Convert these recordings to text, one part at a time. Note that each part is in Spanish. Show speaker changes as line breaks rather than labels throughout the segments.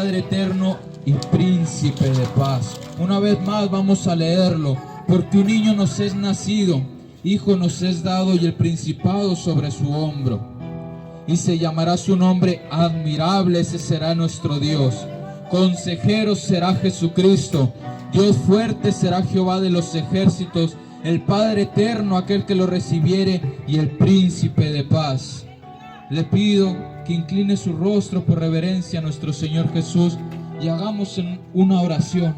Padre eterno y príncipe de paz. Una vez más vamos a leerlo. Porque un niño nos es nacido, hijo nos es dado, y el principado sobre su hombro. Y se llamará su nombre admirable, ese será nuestro Dios. Consejero será Jesucristo. Dios fuerte será Jehová de los ejércitos. El Padre eterno, aquel que lo recibiere, y el príncipe de paz. Le pido que incline su rostro por reverencia a nuestro Señor Jesús y hagamos una oración.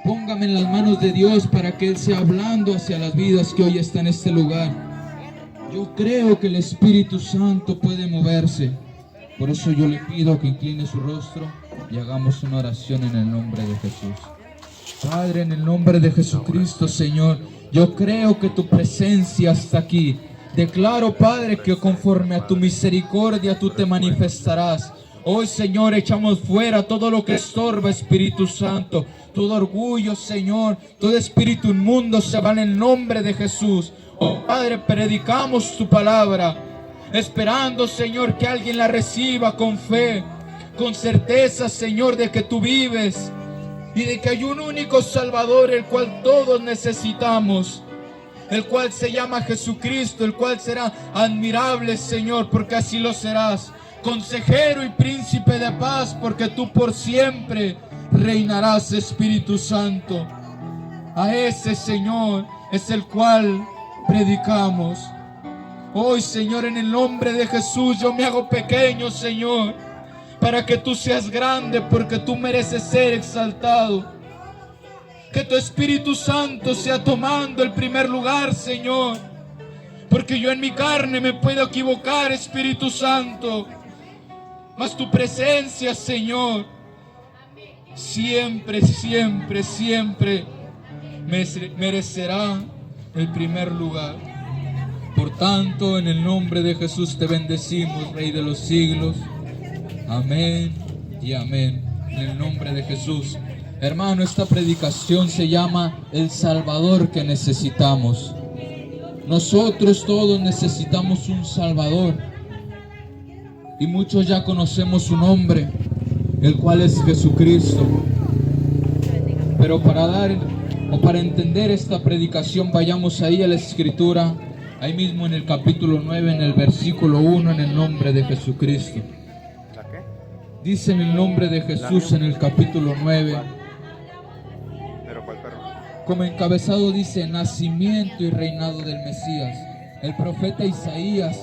Póngame en las manos de Dios para que Él sea hablando hacia las vidas que hoy están en este lugar. Yo creo que el Espíritu Santo puede moverse. Por eso yo le pido que incline su rostro y hagamos una oración en el nombre de Jesús. Padre, en el nombre de Jesucristo, Señor, yo creo que tu presencia está aquí. Declaro, Padre, que conforme a tu misericordia tú te manifestarás. Hoy, Señor, echamos fuera todo lo que estorba, Espíritu Santo. Todo orgullo, Señor, todo espíritu inmundo se va en el nombre de Jesús. Oh, Padre, predicamos tu palabra, esperando, Señor, que alguien la reciba con fe, con certeza, Señor, de que tú vives y de que hay un único Salvador, el cual todos necesitamos, el cual se llama Jesucristo, el cual será admirable, Señor, porque así lo serás. Consejero y príncipe de paz, porque tú por siempre reinarás, Espíritu Santo. A ese, Señor, es el cual predicamos. Hoy, Señor, en el nombre de Jesús, yo me hago pequeño, Señor, para que tú seas grande, porque tú mereces ser exaltado. Que tu Espíritu Santo sea tomando el primer lugar, Señor, porque yo en mi carne me puedo equivocar, Espíritu Santo, mas tu presencia, Señor, siempre, siempre, siempre merecerá el primer lugar. Por tanto, en el nombre de Jesús te bendecimos, Rey de los siglos. Amén y amén. En el nombre de Jesús. Hermano, esta predicación se llama El Salvador que necesitamos. Nosotros todos necesitamos un Salvador. Y muchos ya conocemos su nombre, el cual es Jesucristo. Pero para entender esta predicación, vayamos ahí a la Escritura, ahí mismo en el capítulo 9, en el versículo 1, en el nombre de Jesucristo. Dice en el nombre de Jesús en el capítulo 9, como encabezado dice, nacimiento y reinado del Mesías. El profeta Isaías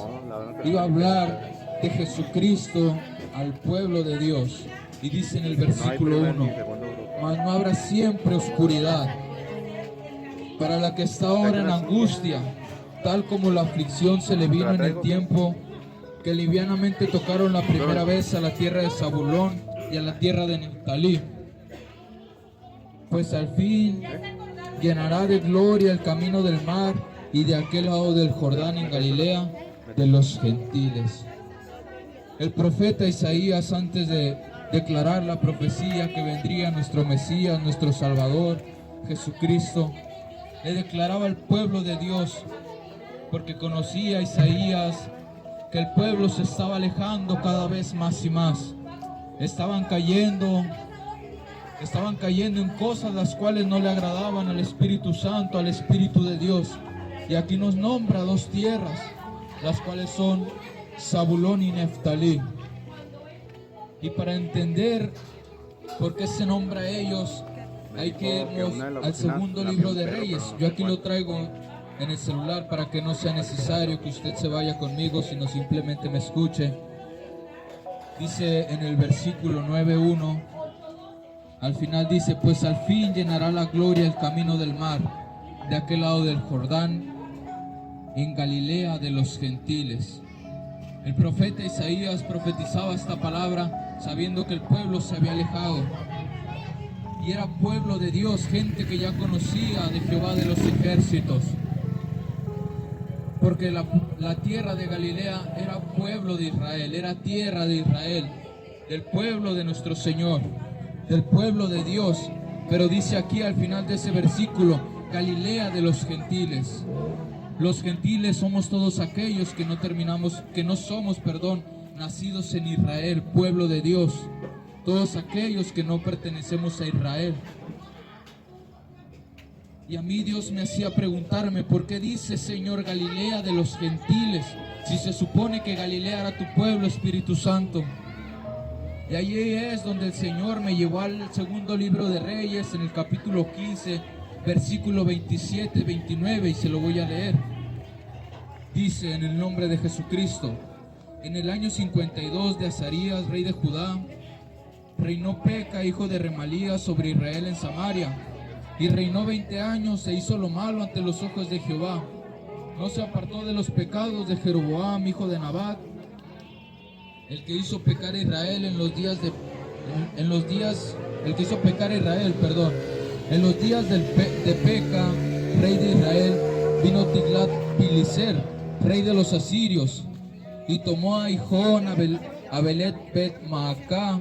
iba a hablar de Jesucristo al pueblo de Dios. Y dice en el versículo 1, mas no habrá siempre oscuridad para la que está ahora en angustia, tal como la aflicción se le vino en el tiempo que livianamente tocaron la primera vez a la tierra de Zabulón y a la tierra de Neftalí. Pues al fin llenará de gloria el camino del mar y de aquel lado del Jordán en Galilea de los gentiles. El profeta Isaías, antes de declarar la profecía que vendría nuestro Mesías, nuestro Salvador, Jesucristo, le declaraba al pueblo de Dios, porque conocía Isaías que el pueblo se estaba alejando cada vez más y más. Estaban cayendo en cosas las cuales no le agradaban al Espíritu Santo, al Espíritu de Dios. Y aquí nos nombra dos tierras, las cuales son Zabulón y Neftalí. Y para entender por qué se nombra a ellos, hay que irnos al segundo libro de Reyes. Yo aquí lo traigo en el celular para que no sea necesario que usted se vaya conmigo, sino simplemente me escuche. Dice en el versículo 9:1, al final dice, pues al fin llenará la gloria el camino del mar, de aquel lado del Jordán, en Galilea de los gentiles. El profeta Isaías profetizaba esta palabra sabiendo que el pueblo se había alejado. Y era pueblo de Dios, gente que ya conocía de Jehová de los ejércitos. Porque la tierra de Galilea era pueblo de Israel, era tierra de Israel, del pueblo de nuestro Señor, del pueblo de Dios. Pero dice aquí al final de ese versículo, Galilea de los gentiles. Los gentiles somos todos aquellos que no somos nacidos en Israel, pueblo de Dios. todos aquellos que no pertenecemos a Israel. Y a mí Dios me hacía preguntarme, ¿por qué dice Señor Galilea de los gentiles? Si se supone que Galilea era tu pueblo, Espíritu Santo. Y allí es donde el Señor me llevó al segundo libro de Reyes, en el capítulo 15, versículo 27, 29, y se lo voy a leer. Dice, en el nombre de Jesucristo: en el año 52 de Azarías, rey de Judá, reinó Peca, hijo de Remalías, sobre Israel en Samaria, y reinó 20 años, e hizo lo malo ante los ojos de Jehová. No se apartó de los pecados de Jeroboam, hijo de Nabat, el que hizo pecar a Israel en los días de Peca, rey de Israel, vino Tiglat-Pileser, rey de los asirios, y tomó a Hijón, a Belet Bet Maacá,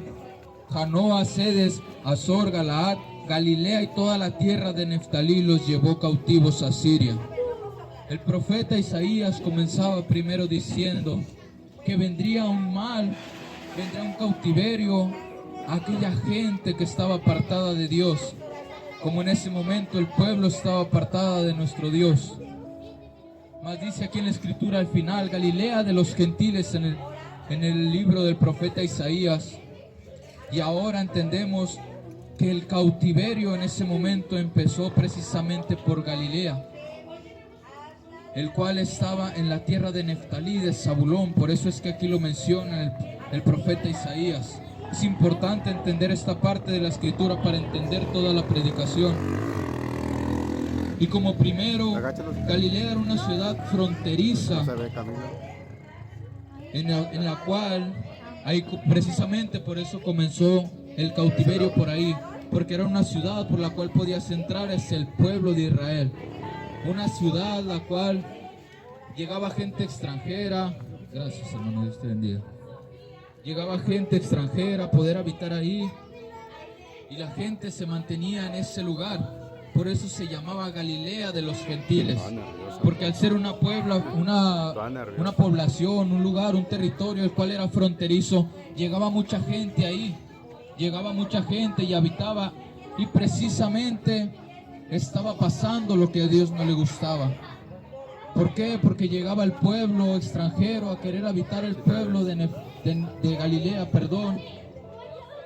Janoa, Sedes, Azor, Galaad, Galilea y toda la tierra de Neftalí, los llevó cautivos a Siria. El profeta Isaías comenzaba primero diciendo que vendría un mal, vendría un cautiverio a aquella gente que estaba apartada de Dios, como en ese momento el pueblo estaba apartada de nuestro Dios. Mas dice aquí en la escritura al final, Galilea de los gentiles, en el libro del profeta Isaías. Y ahora entendemos que el cautiverio en ese momento empezó precisamente por Galilea, el cual estaba en la tierra de Neftalí, de Zabulón. Por eso es que aquí lo menciona el profeta Isaías. Es importante entender esta parte de la escritura para entender toda la predicación. Y como primero, Galilea era una ciudad fronteriza, en la cual, ahí, precisamente por eso comenzó el cautiverio por ahí, porque era una ciudad por la cual podías entrar hacia el pueblo de Israel. Una ciudad la cual llegaba gente extranjera. Gracias, hermano, Dios te bendiga. Llegaba gente extranjera a poder habitar ahí, y la gente se mantenía en ese lugar. Por eso se llamaba Galilea de los gentiles, porque al ser una población, un lugar, un territorio el cual era fronterizo, llegaba mucha gente ahí, llegaba mucha gente y habitaba, y precisamente estaba pasando lo que a Dios no le gustaba. ¿Por qué? Porque llegaba el pueblo extranjero a querer habitar el pueblo de Galilea,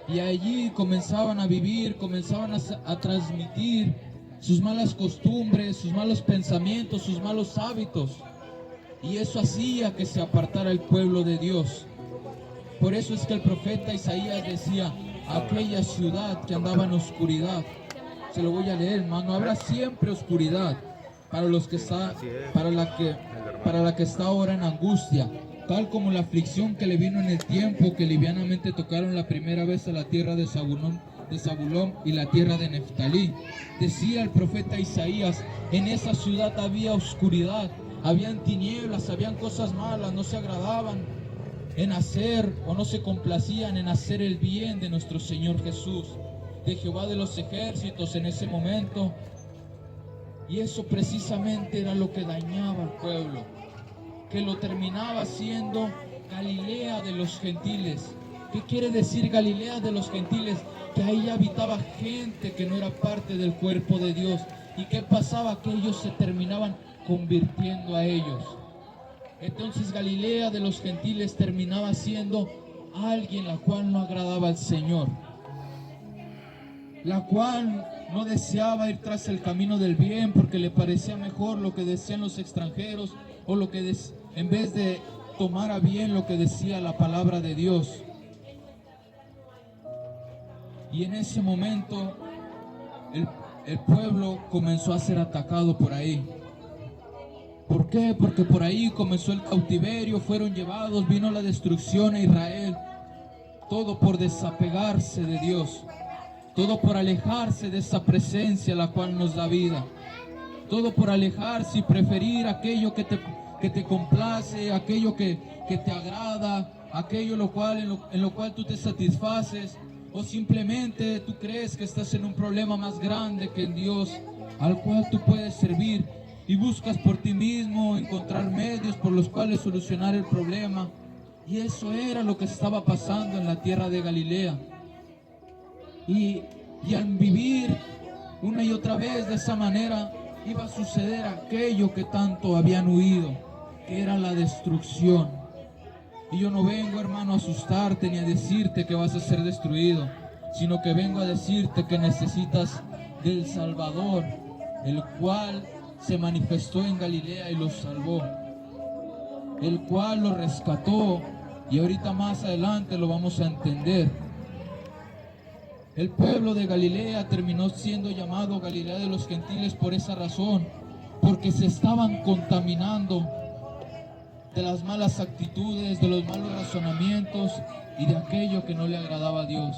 y allí comenzaban a vivir, comenzaban a transmitir sus malas costumbres, sus malos pensamientos, sus malos hábitos, y eso hacía que se apartara el pueblo de Dios. Por eso es que el profeta Isaías decía, aquella ciudad que andaba en oscuridad. Se lo voy a leer, hermano. Habrá siempre oscuridad para la que está ahora en angustia, tal como la aflicción que le vino en el tiempo que livianamente tocaron la primera vez a la tierra de Zabulón y la tierra de Neftalí. Decía el profeta Isaías, en esa ciudad había oscuridad, habían tinieblas, habían cosas malas, no se agradaban en hacer, o no se complacían en hacer el bien de nuestro Señor Jesús, de Jehová de los ejércitos en ese momento. Y eso precisamente era lo que dañaba al pueblo, que lo terminaba siendo Galilea de los gentiles. ¿Qué quiere decir Galilea de los gentiles? Que ahí habitaba gente que no era parte del cuerpo de Dios. ¿Y qué pasaba? Que ellos se terminaban convirtiendo a ellos. Entonces Galilea de los gentiles terminaba siendo alguien la cual no agradaba al Señor, la cual no deseaba ir tras el camino del bien porque le parecía mejor lo que decían los extranjeros, o lo que en vez de tomar a bien lo que decía la palabra de Dios. Y en ese momento el pueblo comenzó a ser atacado por ahí. ¿Por qué? Porque por ahí comenzó el cautiverio, fueron llevados, vino la destrucción a Israel. Todo por desapegarse de Dios, todo por alejarse de esa presencia la cual nos da vida, todo por alejarse y preferir aquello que te complace, aquello que te agrada, aquello en lo cual tú te satisfaces, o simplemente tú crees que estás en un problema más grande que en Dios, al cual tú puedes servir, y buscas por ti mismo encontrar medios por los cuales solucionar el problema. Y eso era lo que estaba pasando en la tierra de Galilea. Y al vivir una y otra vez de esa manera, iba a suceder aquello que tanto habían huido, que era la destrucción. Y yo no vengo, hermano, a asustarte ni a decirte que vas a ser destruido, sino que vengo a decirte que necesitas del Salvador, el cual se manifestó en Galilea y los salvó, el cual los rescató, y ahorita más adelante lo vamos a entender. El pueblo de Galilea terminó siendo llamado Galilea de los Gentiles por esa razón, porque se estaban contaminando de las malas actitudes, de los malos razonamientos y de aquello que no le agradaba a Dios.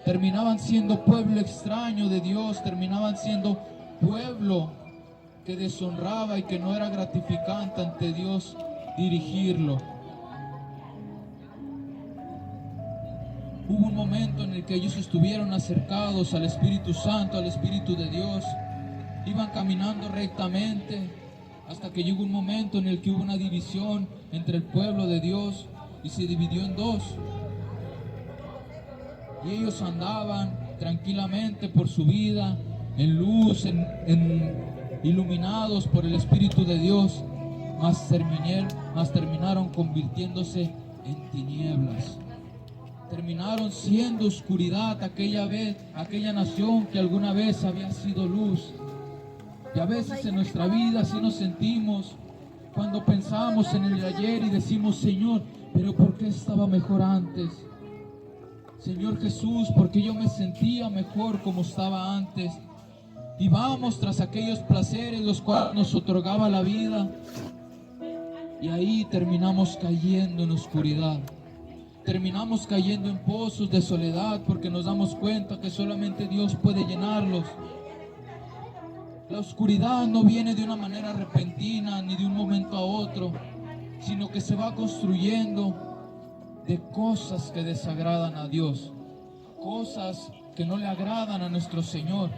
Terminaban siendo pueblo extraño de Dios, terminaban siendo pueblo que deshonraba y que no era gratificante ante Dios dirigirlo. Hubo un momento en el que ellos estuvieron acercados al Espíritu Santo, al Espíritu de Dios. Iban caminando rectamente hasta que llegó un momento en el que hubo una división entre el pueblo de Dios y se dividió en dos. Y ellos andaban tranquilamente por su vida, en luz, iluminados por el Espíritu de Dios, mas terminaron convirtiéndose en tinieblas. Terminaron siendo oscuridad aquella nación que alguna vez había sido luz. Y a veces en nuestra vida así nos sentimos cuando pensamos en el de ayer y decimos: Señor, pero ¿por qué estaba mejor antes? Señor Jesús, ¿por qué yo me sentía mejor como estaba antes? Y vamos tras aquellos placeres los cuales nos otorgaba la vida, y ahí terminamos cayendo en oscuridad. Terminamos cayendo en pozos de soledad porque nos damos cuenta que solamente Dios puede llenarlos. La oscuridad no viene de una manera repentina ni de un momento a otro, sino que se va construyendo de cosas que desagradan a Dios, cosas que no le agradan a nuestro Señor.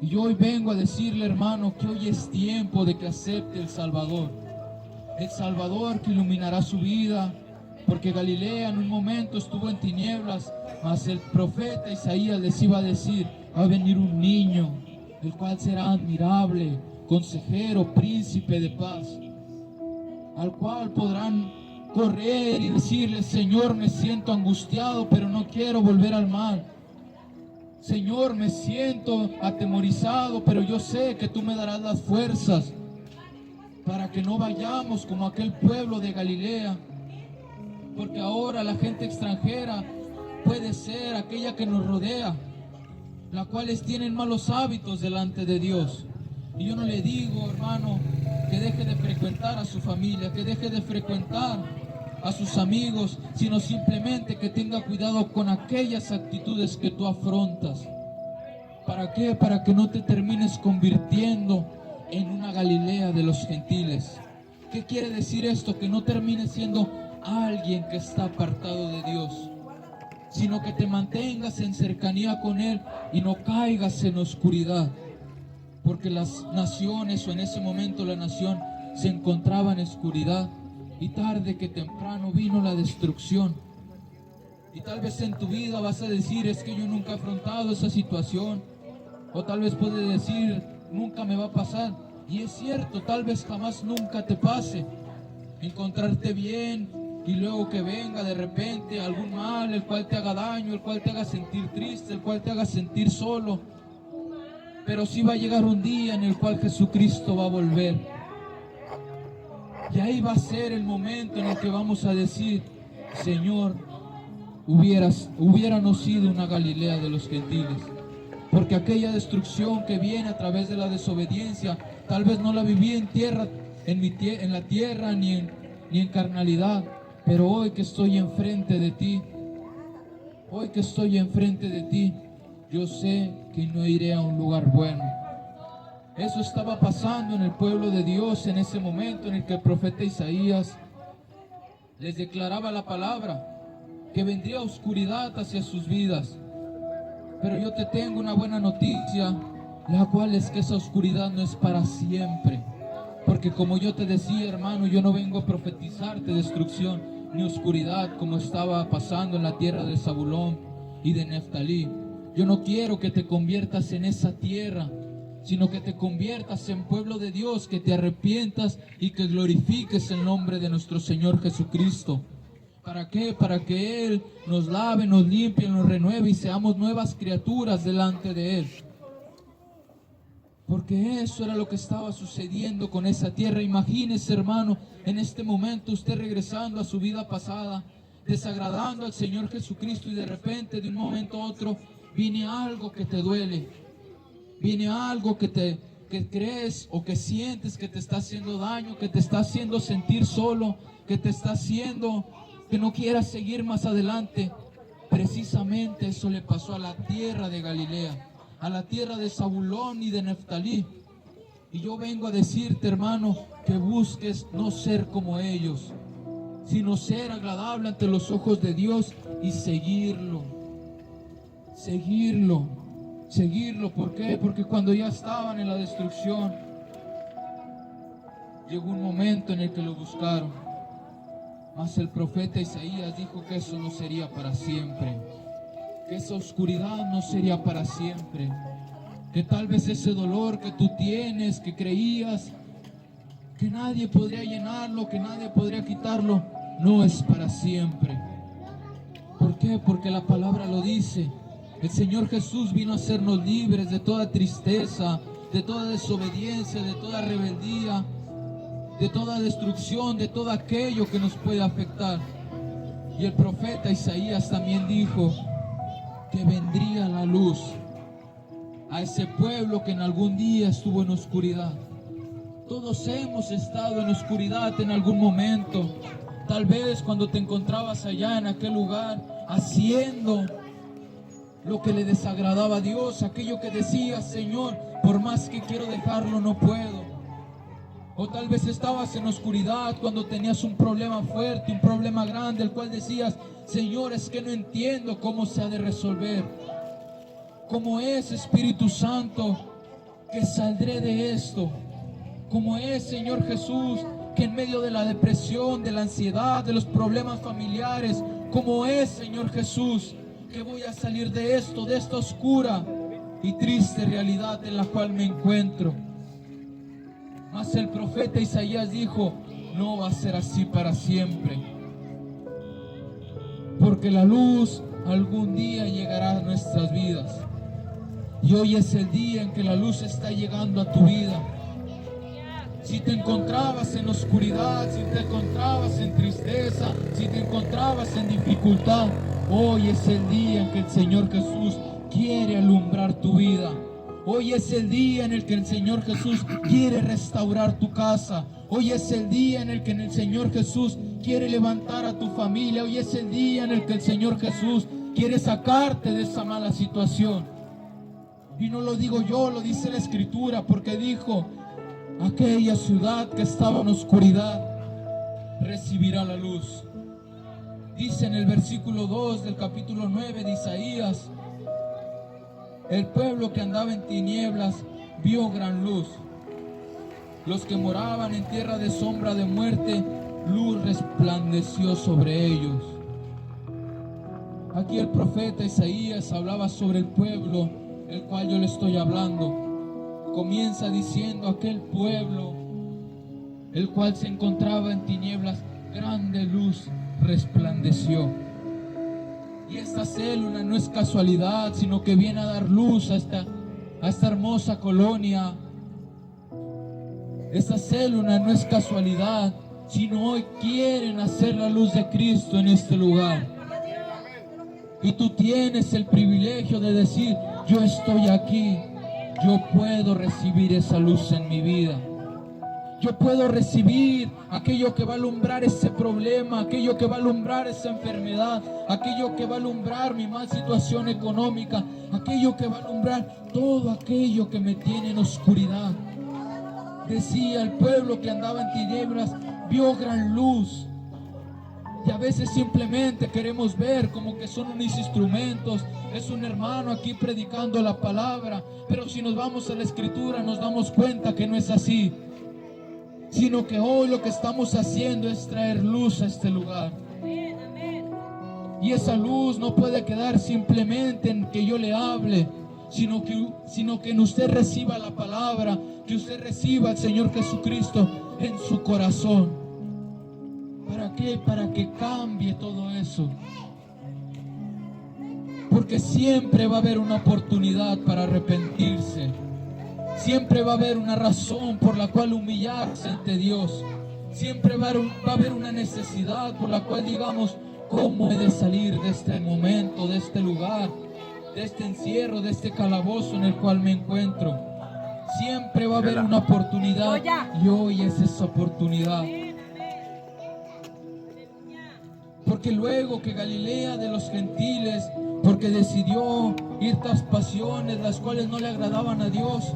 Y yo hoy vengo a decirle, hermano, que hoy es tiempo de que acepte el Salvador que iluminará su vida. Porque Galilea en un momento estuvo en tinieblas, mas el profeta Isaías les iba a decir: va a venir un niño, el cual será admirable, consejero, príncipe de paz, al cual podrán correr y decirle: Señor, me siento angustiado, pero no quiero volver al mal. Señor, me siento atemorizado, pero yo sé que tú me darás las fuerzas para que no vayamos como aquel pueblo de Galilea. Porque ahora la gente extranjera puede ser aquella que nos rodea, las cuales tienen malos hábitos delante de Dios. Y yo no le digo, hermano, que deje de frecuentar a su familia, que deje de frecuentar a sus amigos, sino simplemente que tenga cuidado con aquellas actitudes que tú afrontas. ¿Para qué? Para que no te termines convirtiendo en una Galilea de los gentiles. ¿Qué quiere decir esto? Que no termines siendo alguien que está apartado de Dios, sino que te mantengas en cercanía con Él y no caigas en oscuridad, porque las naciones, o en ese momento la nación, se encontraba en oscuridad, y tarde que temprano vino la destrucción. Y tal vez en tu vida vas a decir: es que yo nunca he afrontado esa situación, o tal vez puedes decir: nunca me va a pasar. Y es cierto, tal vez jamás nunca te pase encontrarte bien y luego que venga de repente algún mal, el cual te haga daño, el cual te haga sentir triste, el cual te haga sentir solo. Pero sí va a llegar un día en el cual Jesucristo va a volver, y ahí va a ser el momento en el que vamos a decir: Señor, hubiéramos sido una Galilea de los gentiles. Porque aquella destrucción que viene a través de la desobediencia, tal vez no la viví en la tierra ni en carnalidad. Pero hoy que estoy enfrente de ti, yo sé que no iré a un lugar bueno. Eso estaba pasando en el pueblo de Dios en ese momento en el que el profeta Isaías les declaraba la palabra, que vendría oscuridad hacia sus vidas. Pero yo te tengo una buena noticia, la cual es que esa oscuridad no es para siempre. Porque como yo te decía, hermano, yo no vengo a profetizarte destrucción ni oscuridad como estaba pasando en la tierra de Zabulón y de Neftalí, Yo no quiero que te conviertas en esa tierra, sino que te conviertas en pueblo de Dios, que te arrepientas y que glorifiques el nombre de nuestro Señor Jesucristo. ¿Para qué? Para que Él nos lave, nos limpie, nos renueve y seamos nuevas criaturas delante de Él. Porque eso era lo que estaba sucediendo con esa tierra. Imagínese, hermano, en este momento usted regresando a su vida pasada, desagradando al Señor Jesucristo, y de repente, de un momento a otro, viene algo que te duele. Viene algo que crees o que sientes que te está haciendo daño, que te está haciendo sentir solo, que te está haciendo que no quieras seguir más adelante. Precisamente eso le pasó a la tierra de Galilea, a la tierra de Zabulón y de Neftalí. Y yo vengo a decirte, hermano, que busques no ser como ellos, sino ser agradable ante los ojos de Dios y seguirlo. ¿Por qué? Porque cuando ya estaban en la destrucción, llegó un momento en el que lo buscaron. Mas el profeta Isaías dijo que eso no sería para siempre, que esa oscuridad no sería para siempre, que tal vez ese dolor que tú tienes, que creías que nadie podría llenarlo, que nadie podría quitarlo, no es para siempre. ¿Por qué? Porque la palabra lo dice. El Señor Jesús vino a hacernos libres de toda tristeza, de toda desobediencia, de toda rebeldía, de toda destrucción, de todo aquello que nos puede afectar. Y el profeta Isaías también dijo que vendría la luz a ese pueblo que en algún día estuvo en oscuridad. Todos hemos estado en oscuridad en algún momento. Tal vez cuando te encontrabas allá en aquel lugar haciendo lo que le desagradaba a Dios, aquello que decías, Señor, por más que quiero dejarlo, no puedo. O tal vez estabas en oscuridad cuando tenías un problema fuerte, un problema grande, el cual decías, Señor, es que no entiendo cómo se ha de resolver. ¿Cómo es, Espíritu Santo, que saldré de esto? ¿Cómo es, Señor Jesús, que en medio de la depresión, de la ansiedad, de los problemas familiares, cómo es, Señor Jesús, que voy a salir de esto, de esta oscura y triste realidad en la cual me encuentro? Mas el profeta Isaías dijo, no va a ser así para siempre, porque la luz algún día llegará a nuestras vidas. Y hoy es el día en que la luz está llegando a tu vida. Si te encontrabas en oscuridad, si te encontrabas en tristeza, si te encontrabas en dificultad, hoy es el día en que el Señor Jesús quiere alumbrar tu vida. Hoy es el día en el que el Señor Jesús quiere restaurar tu casa. Hoy es el día en el que el Señor Jesús quiere levantar a tu familia. Hoy es el día en el que el Señor Jesús quiere sacarte de esa mala situación. Y no lo digo yo, lo dice la Escritura, porque dijo, aquella ciudad que estaba en oscuridad recibirá la luz. Dice en el versículo 2 del capítulo 9 de Isaías, el pueblo que andaba en tinieblas vio gran luz. Los que moraban en tierra de sombra de muerte, luz resplandeció sobre ellos. Aquí el profeta Isaías hablaba sobre el pueblo, el cual yo le estoy hablando. Comienza diciendo, aquel pueblo, el cual se encontraba en tinieblas, grande luz resplandeció. Y esta célula no es casualidad, sino que viene a dar luz a esta hermosa colonia. Esta célula no es casualidad, sino hoy quieren hacer la luz de Cristo en este lugar. Y tú tienes el privilegio de decir, yo estoy aquí, yo puedo recibir esa luz en mi vida. Yo puedo recibir aquello que va a alumbrar ese problema, aquello que va a alumbrar esa enfermedad, aquello que va a alumbrar mi mal situación económica, aquello que va a alumbrar todo aquello que me tiene en oscuridad. Decía, el pueblo que andaba en tinieblas vio gran luz. Y a veces simplemente queremos ver como que son unos instrumentos, es un hermano aquí predicando la palabra, pero si nos vamos a la Escritura nos damos cuenta que no es así, sino que hoy lo que estamos haciendo es traer luz a este lugar. Y esa luz no puede quedar simplemente en que yo le hable, sino que en usted reciba la palabra, que usted reciba al Señor Jesucristo en su corazón. ¿Para qué? Para que cambie todo eso. Porque siempre va a haber una oportunidad para arrepentirse. Siempre va a haber una razón por la cual humillarse ante Dios. Siempre va a haber una necesidad por la cual digamos, ¿cómo he de salir de este momento, de este lugar, de este encierro, de este calabozo en el cual me encuentro? Siempre va a haber una oportunidad y hoy es esa oportunidad. Porque luego que Galilea de los gentiles, porque decidió ir tras pasiones las cuales no le agradaban a Dios,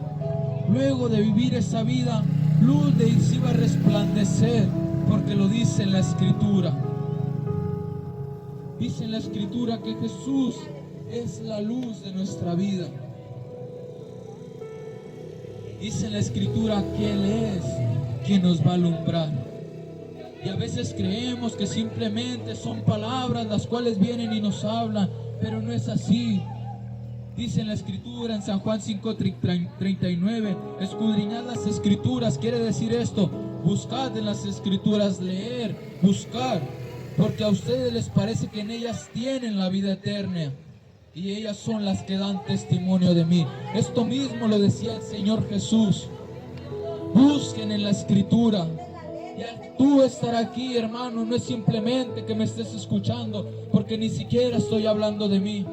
luego de vivir esa vida, luz de él iba a resplandecer, porque lo dice en la Escritura. Dice en la Escritura que Jesús es la luz de nuestra vida. Dice en la Escritura que Él es quien nos va a alumbrar. Y a veces creemos que simplemente son palabras las cuales vienen y nos hablan, pero no es así. Dice en la Escritura, en San Juan 5:39, escudriñad las Escrituras. Quiere decir esto: buscad en las Escrituras, leer, buscar, porque a ustedes les parece que en ellas tienen la vida eterna, y ellas son las que dan testimonio de mí. Esto mismo lo decía el Señor Jesús. Busquen en la Escritura. Y al tú estar aquí, hermano, no es simplemente que me estés escuchando, porque ni siquiera estoy hablando de mí,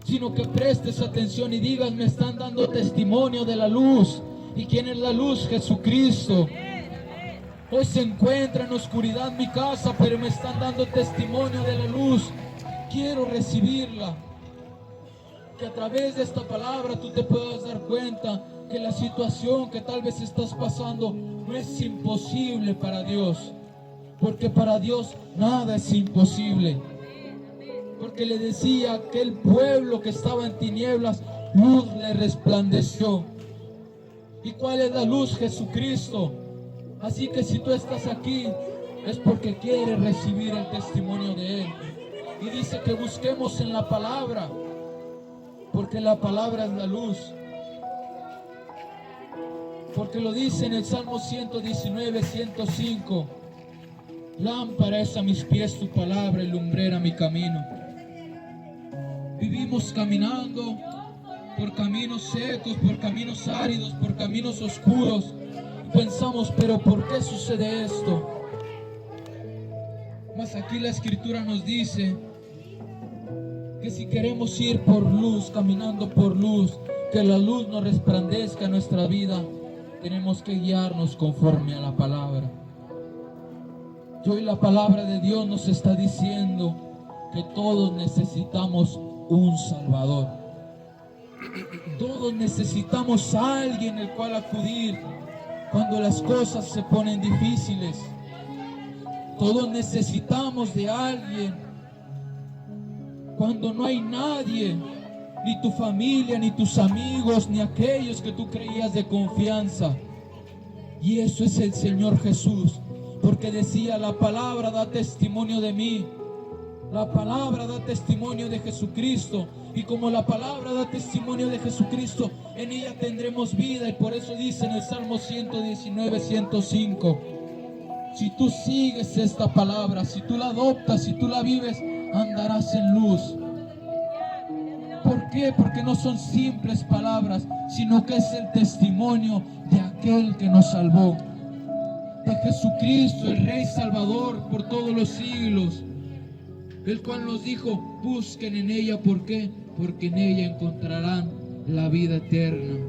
sino que prestes atención y digas, me están dando testimonio de la luz. ¿Y quién es la luz? Jesucristo. Hoy se encuentra en oscuridad mi casa, pero me están dando testimonio de la luz. Quiero recibirla. Que a través de esta palabra tú te puedas dar cuenta que la situación que tal vez estás pasando no es imposible para Dios. Porque para Dios nada es imposible. Porque le decía a aquel pueblo que estaba en tinieblas, luz le resplandeció. ¿Y cuál es la luz? Jesucristo. Así que si tú estás aquí, es porque quieres recibir el testimonio de Él. Y dice que busquemos en la palabra, porque la palabra es la luz. Porque lo dice en el Salmo 119, 105. Lámpara es a mis pies tu palabra y lumbrera mi camino. Vivimos caminando por caminos secos, por caminos áridos, por caminos oscuros. Pensamos, pero ¿por qué sucede esto? Mas aquí la Escritura nos dice que si queremos ir por luz, caminando por luz, que la luz nos resplandezca en nuestra vida, tenemos que guiarnos conforme a la palabra. Y hoy la palabra de Dios nos está diciendo que todos necesitamos un Salvador. Todos necesitamos a alguien al cual acudir cuando las cosas se ponen difíciles. Todos necesitamos de alguien cuando no hay nadie, ni tu familia, ni tus amigos, ni aquellos que tú creías de confianza. Y eso es el Señor Jesús, porque decía, la palabra da testimonio de mí. La palabra da testimonio de Jesucristo. Y como la palabra da testimonio de Jesucristo, en ella tendremos vida. Y por eso dice en el Salmo 119, 105, si tú sigues esta palabra, si tú la adoptas, si tú la vives, andarás en luz. ¿Por qué? Porque no son simples palabras, sino que es el testimonio de aquel que nos salvó, de Jesucristo, el Rey Salvador por todos los siglos, el cual nos dijo, busquen en ella. ¿Por qué? Porque en ella encontrarán la vida eterna.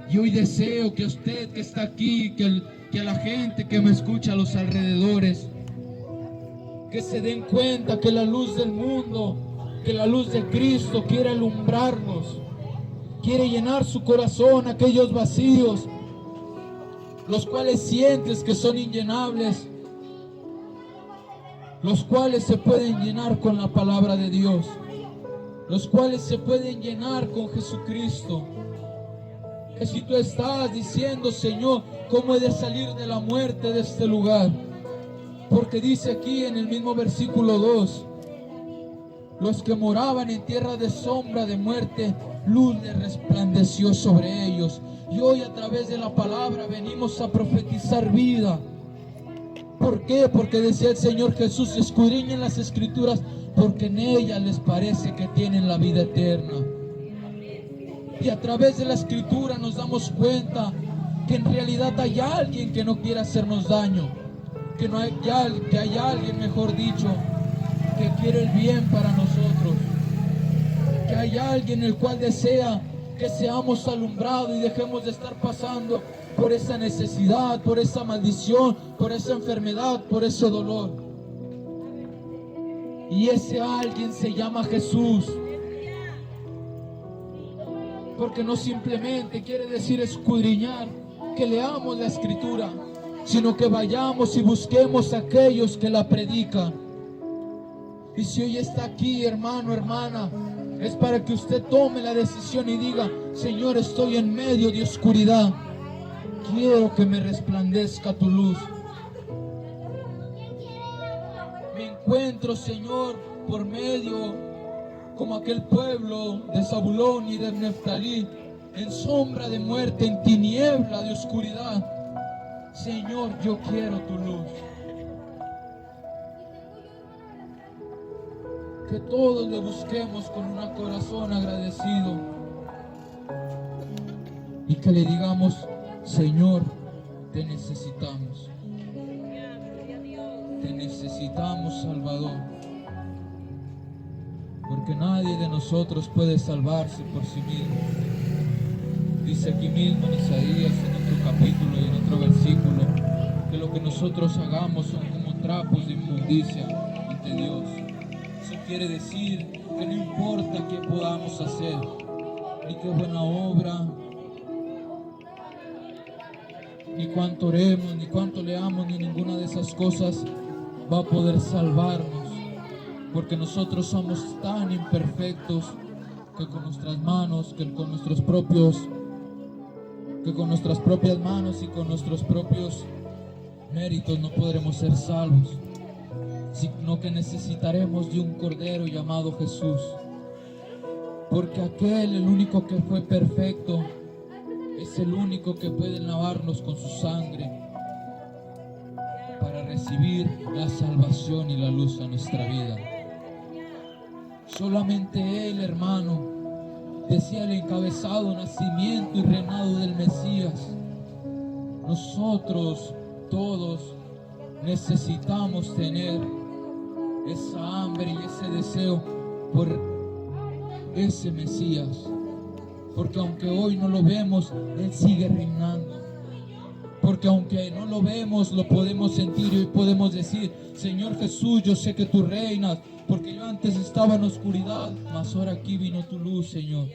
Y hoy deseo que usted que está aquí, que a la gente que me escucha a los alrededores, que se den cuenta que la luz del mundo, que la luz de Cristo quiere alumbrarnos, quiere llenar su corazón, aquellos vacíos, los cuales sientes que son inllenables, los cuales se pueden llenar con la palabra de Dios, los cuales se pueden llenar con Jesucristo. Que si tú estás diciendo, Señor, ¿cómo he de salir de la muerte de este lugar? Porque dice aquí en el mismo versículo 2, los que moraban en tierra de sombra de muerte, luz les resplandeció sobre ellos. Y hoy a través de la palabra venimos a profetizar vida. ¿Por qué? Porque decía el Señor Jesús, escudriñen las Escrituras, porque en ellas les parece que tienen la vida eterna. Y a través de la Escritura nos damos cuenta que en realidad hay alguien que no quiere hacernos daño, que hay alguien, mejor dicho, que quiere el bien para nosotros, que hay alguien el cual desea que seamos alumbrados y dejemos de estar pasando por esa necesidad, por esa maldición, por esa enfermedad, por ese dolor. Y ese alguien se llama Jesús. Porque no simplemente quiere decir escudriñar, que leamos la Escritura, sino que vayamos y busquemos a aquellos que la predican. Y si hoy está aquí, hermano, hermana, es para que usted tome la decisión y diga: Señor, estoy en medio de oscuridad, quiero que me resplandezca tu luz. Me encuentro, Señor, por medio, como aquel pueblo de Zabulón y de Neftalí, en sombra de muerte, en tiniebla de oscuridad. Señor, yo quiero tu luz. Que todos le busquemos con un corazón agradecido y que le digamos: Señor, te necesitamos. Te necesitamos, Salvador. Porque nadie de nosotros puede salvarse por sí mismo. Dice aquí mismo en Isaías, en otro capítulo y en otro versículo, que lo que nosotros hagamos son como trapos de inmundicia ante Dios. Eso quiere decir que no importa qué podamos hacer, ni qué buena obra, ni cuánto oremos, ni cuánto leamos, ni ninguna de esas cosas va a poder salvarnos, porque nosotros somos tan imperfectos que con nuestras manos, que con nuestras propias manos y con nuestros propios méritos no podremos ser salvos, sino que necesitaremos de un Cordero llamado Jesús, porque aquel, el único que fue perfecto, es el único que puede lavarnos con su sangre para recibir la salvación y la luz a nuestra vida. Solamente Él, hermano, decía el encabezado, nacimiento y reinado del Mesías. Nosotros todos necesitamos tener esa hambre y ese deseo por ese Mesías, porque aunque hoy no lo vemos, Él sigue reinando. Porque aunque no lo vemos, lo podemos sentir y hoy podemos decir: Señor Jesús, yo sé que tú reinas, porque yo antes estaba en oscuridad, mas ahora aquí vino tu luz, Señor.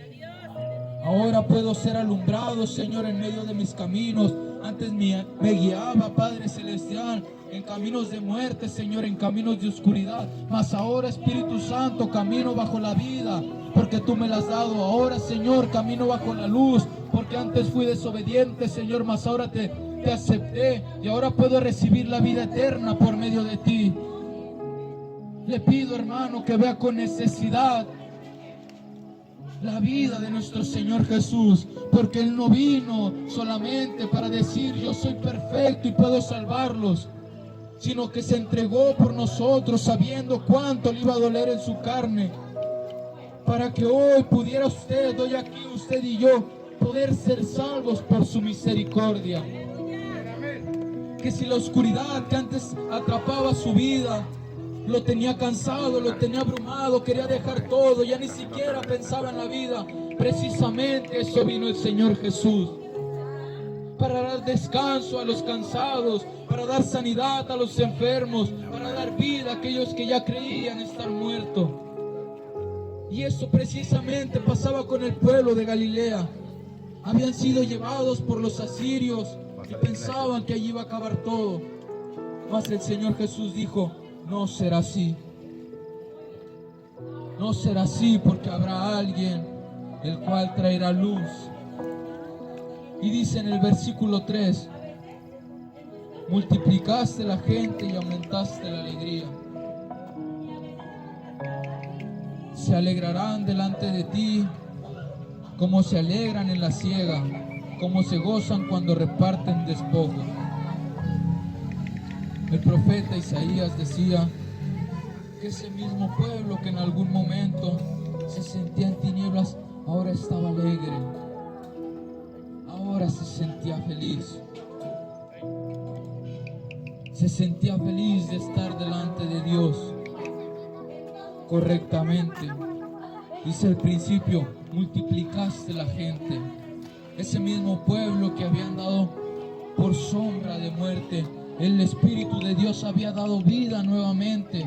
Ahora puedo ser alumbrado, Señor, en medio de mis caminos. Antes me guiaba, Padre Celestial, en caminos de muerte, Señor, en caminos de oscuridad. Mas ahora, Espíritu Santo, camino bajo la vida, porque tú me la has dado. Ahora, Señor, camino bajo la luz, porque antes fui desobediente, Señor, mas ahora te acepté. Y ahora puedo recibir la vida eterna por medio de ti. Le pido, hermano, que vea con necesidad la vida de nuestro Señor Jesús, porque Él no vino solamente para decir: yo soy perfecto y puedo salvarlos, sino que se entregó por nosotros, sabiendo cuánto le iba a doler en su carne, para que hoy pudiera usted, hoy aquí usted y yo, poder ser salvos por su misericordia. Que si la oscuridad que antes atrapaba su vida lo tenía cansado, lo tenía abrumado, quería dejar todo, ya ni siquiera pensaba en la vida, precisamente eso vino el Señor Jesús, para dar descanso a los cansados, para dar sanidad a los enfermos, para dar vida a aquellos que ya creían estar muertos. Y eso precisamente pasaba con el pueblo de Galilea. Habían sido llevados por los asirios y pensaban que allí iba a acabar todo. Mas el Señor Jesús dijo: no será así. No será así, porque habrá alguien el cual traerá luz. Y dice en el versículo 3: multiplicaste la gente y aumentaste la alegría. Se alegrarán delante de ti, como se alegran en la siega, como se gozan cuando reparten despojos. El profeta Isaías decía que ese mismo pueblo que en algún momento se sentía en tinieblas, ahora estaba alegre, ahora se sentía feliz. Se sentía feliz de estar delante de Dios correctamente. Dice el principio, multiplicaste la gente. Ese mismo pueblo que había andado por sombra de muerte, el Espíritu de Dios había dado vida nuevamente.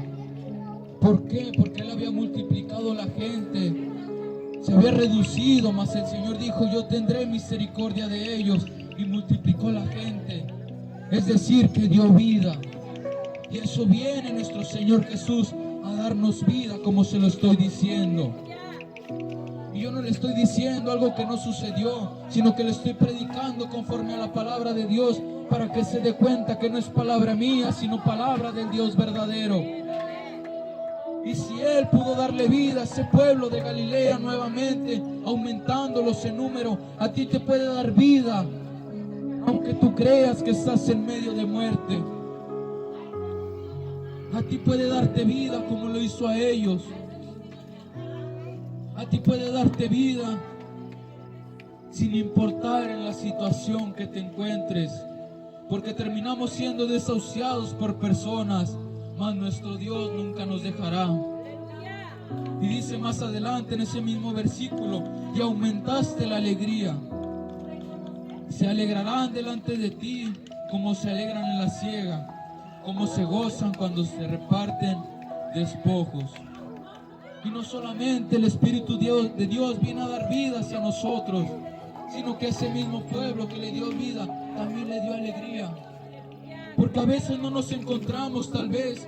¿Por qué? Porque Él había multiplicado la gente. Se había reducido, mas el Señor dijo, yo tendré misericordia de ellos, y multiplicó la gente. Es decir, que dio vida. Y eso viene nuestro Señor Jesús a darnos vida, como se lo estoy diciendo. Y yo no le estoy diciendo algo que no sucedió, sino que le estoy predicando conforme a la palabra de Dios, para que se dé cuenta que no es palabra mía, sino palabra del Dios verdadero. Y si Él pudo darle vida a ese pueblo de Galilea nuevamente, aumentándolos en número, a ti te puede dar vida, aunque tú creas que estás en medio de muerte. A ti puede darte vida como lo hizo a ellos. A ti puede darte vida sin importar en la situación que te encuentres, porque terminamos siendo desahuciados por personas, mas nuestro Dios nunca nos dejará. Y dice más adelante en ese mismo versículo, y aumentaste la alegría. Se alegrarán delante de ti como se alegran en la siega, como se gozan cuando se reparten despojos. Y no solamente el Espíritu de Dios viene a dar vida hacia nosotros, sino que ese mismo pueblo que le dio vida también le dio alegría. Porque a veces no nos encontramos tal vez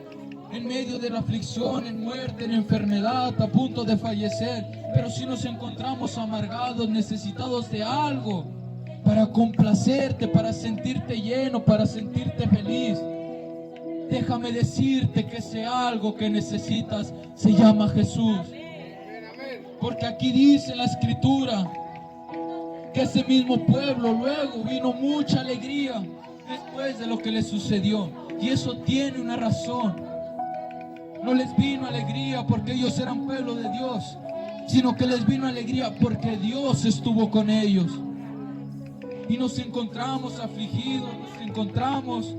en medio de la aflicción, en muerte, en enfermedad, a punto de fallecer, pero sí nos encontramos amargados, necesitados de algo para complacerte, para sentirte lleno, para sentirte feliz. Déjame decirte que ese algo que necesitas se llama Jesús. Porque aquí dice la Escritura que ese mismo pueblo luego vino mucha alegría después de lo que les sucedió. Y eso tiene una razón. No les vino alegría porque ellos eran pueblo de Dios, sino que les vino alegría porque Dios estuvo con ellos. Y nos encontramos afligidos, nos encontramos